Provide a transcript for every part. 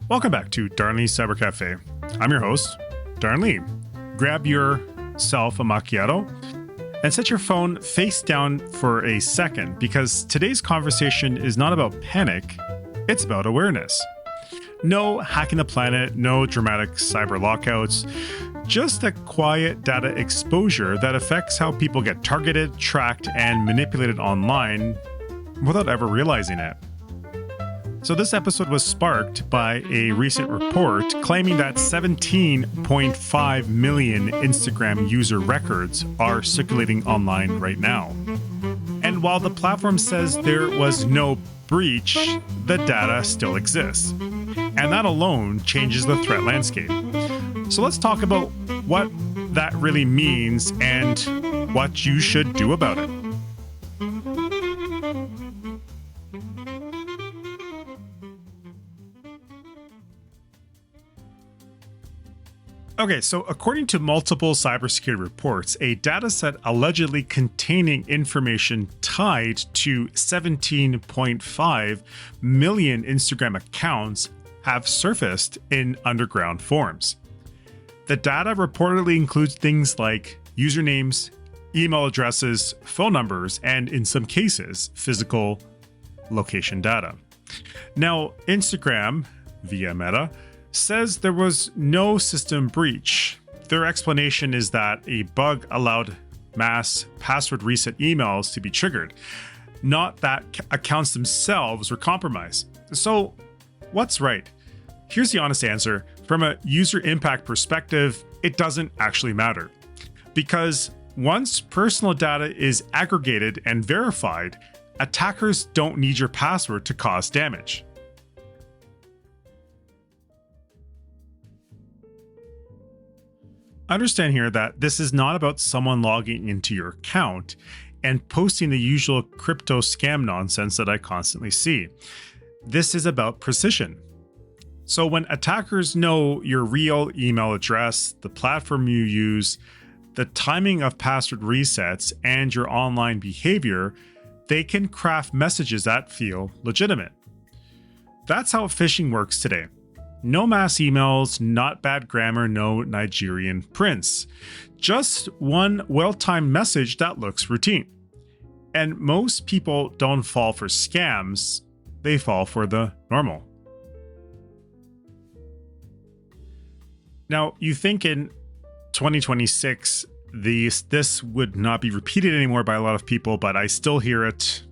Welcome back to Darren Lee's Cyber Cafe. I'm your host, Darren Lee. Grab yourself a macchiato and set your phone face down for a second because today's conversation is not about panic, it's about awareness. No hacking the planet, no dramatic cyber lockouts, just a quiet data exposure that affects how people get targeted, tracked, and manipulated online without ever realizing it. So this episode was sparked by a recent report claiming that 17.5 million Instagram user records are circulating online right now. And while the platform says there was no breach, the data still exists. And that alone changes the threat landscape. So let's talk about what that really means and what you should do about it. Okay, so according to multiple cybersecurity reports, a dataset allegedly containing information tied to 17.5 million Instagram accounts have surfaced in underground forms. The data reportedly includes things like usernames, email addresses, phone numbers, and in some cases, physical location data. Now, Instagram, via Meta, says there was no system breach. Their explanation is that a bug allowed mass password reset emails to be triggered, not that accounts themselves were compromised. So, what's right? Here's the honest answer. From a user impact perspective, it doesn't actually matter. Because once personal data is aggregated and verified, attackers don't need your password to cause damage. Understand here that this is not about someone logging into your account and posting the usual crypto scam nonsense that I constantly see. This is about precision. So when attackers know your real email address, the platform you use, the timing of password resets, and your online behavior, they can craft messages that feel legitimate. That's how phishing works today. No mass emails, not bad grammar, no Nigerian prince. Just one well-timed message that looks routine. And most people don't fall for scams, they fall for the normal. Now, you think in 2026, this would not be repeated anymore by a lot of people, but I still hear it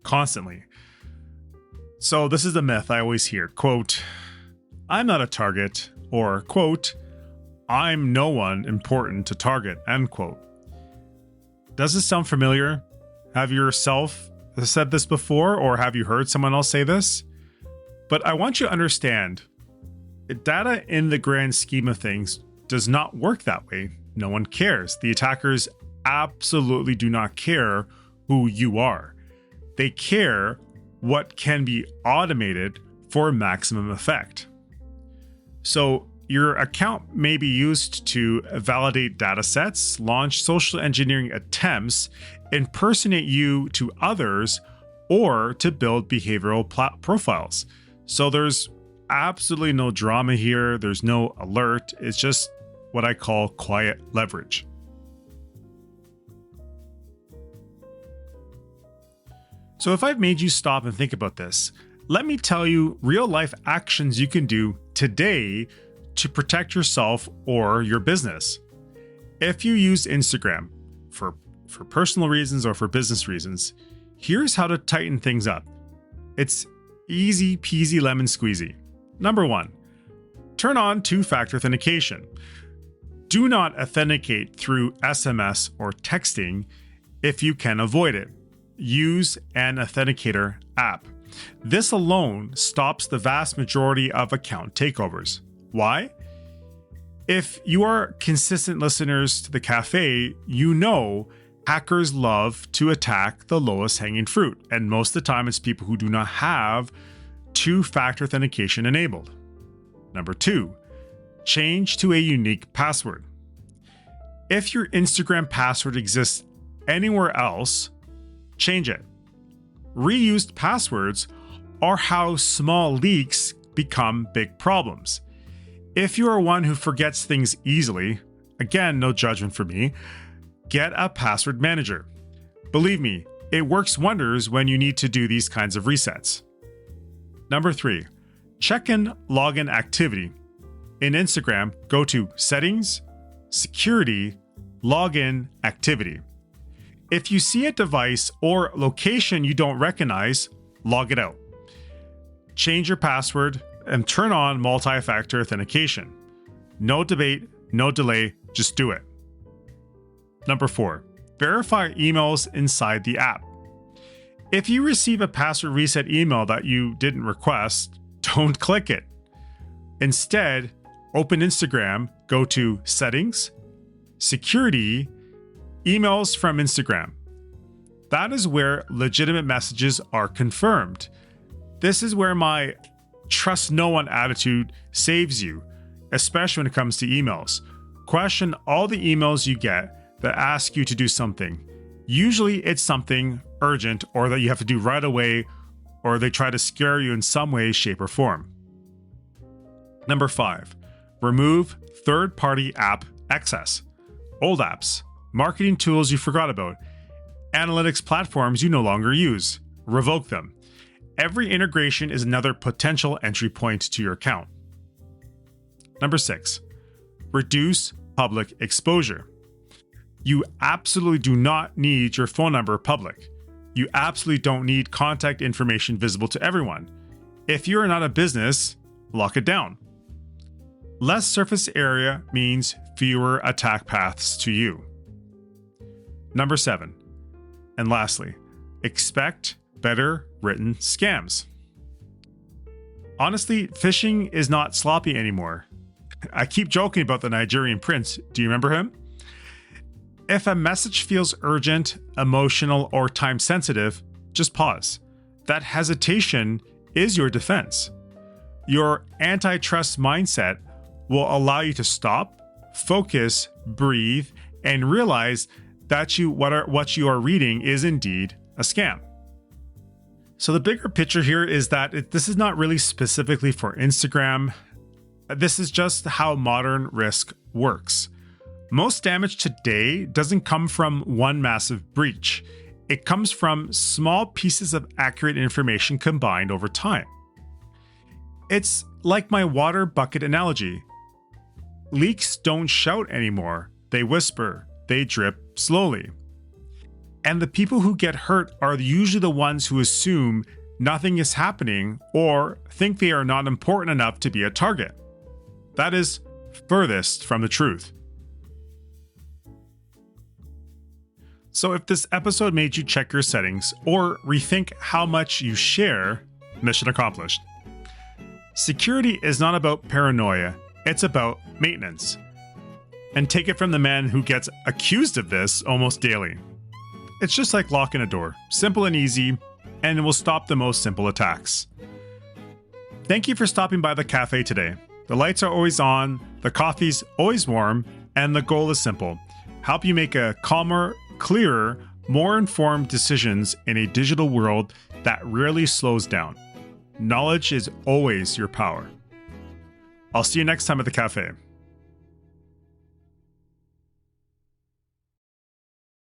constantly. So this is the myth I always hear, quote, I'm not a target, or, quote, I'm no one important to target, end quote. Does this sound familiar? Have you yourself said this before, or have you heard someone else say this? But I want you to understand, data in the grand scheme of things does not work that way. No one cares. The attackers absolutely do not care who you are. They care what can be automated for maximum effect. So your account may be used to validate data sets, launch social engineering attempts, impersonate you to others, or to build behavioral profiles. So there's absolutely no drama here. There's no alert. It's just what I call quiet leverage. So if I've made you stop and think about this, let me tell you real life actions you can do today to protect yourself or your business. If you use Instagram for personal reasons or for business reasons, here's how to tighten things up. It's easy peasy lemon squeezy. Number 1, turn on two-factor authentication. Do not authenticate through SMS or texting if you can avoid it. Use an authenticator app. This alone stops the vast majority of account takeovers. Why? If you are consistent listeners to the cafe, you know hackers love to attack the lowest hanging fruit. And most of the time, it's people who do not have two-factor authentication enabled. Number 2, change to a unique password. If your Instagram password exists anywhere else, change it. Reused passwords are how small leaks become big problems. If you are one who forgets things easily, again, no judgment for me, get a password manager. Believe me, it works wonders when you need to do these kinds of resets. Number 3, check in login activity. In Instagram, go to Settings, Security, Login Activity. If you see a device or location you don't recognize, log it out. Change your password and turn on multi-factor authentication. No debate, no delay, just do it. Number 4, verify emails inside the app. If you receive a password reset email that you didn't request, don't click it. Instead, open Instagram, go to Settings, Security, Emails from Instagram. That is where legitimate messages are confirmed. This is where my trust no one attitude saves you, especially when it comes to emails. Question all the emails you get that ask you to do something. Usually it's something urgent or that you have to do right away, or they try to scare you in some way, shape, or form. Number 5, remove third-party app access. Old apps, marketing tools you forgot about, analytics platforms you no longer use. Revoke them. Every integration is another potential entry point to your account. Number 6, reduce public exposure. You absolutely do not need your phone number public. You absolutely don't need contact information visible to everyone. If you are not a business, lock it down. Less surface area means fewer attack paths to you. Number 7, and lastly, expect better written scams. Honestly, phishing is not sloppy anymore. I keep joking about the Nigerian prince. Do you remember him? If a message feels urgent, emotional, or time sensitive, just pause. That hesitation is your defense. Your antitrust mindset will allow you to stop, focus, breathe, and realize that what you are reading is indeed a scam. So the bigger picture here is that this is not really specifically for Instagram. This is just how modern risk works. Most damage today doesn't come from one massive breach. It comes from small pieces of accurate information combined over time. It's like my water bucket analogy. Leaks don't shout anymore. They whisper. They drip slowly. And the people who get hurt are usually the ones who assume nothing is happening or think they are not important enough to be a target. That is furthest from the truth. So if this episode made you check your settings or rethink how much you share, mission accomplished. Security is not about paranoia, it's about maintenance. And take it from the man who gets accused of this almost daily. It's just like locking a door, simple and easy, and it will stop the most simple attacks. Thank you for stopping by the cafe today. The lights are always on, the coffee's always warm, and the goal is simple. Help you make a calmer, clearer, more informed decisions in a digital world that rarely slows down. Knowledge is always your power. I'll see you next time at the cafe.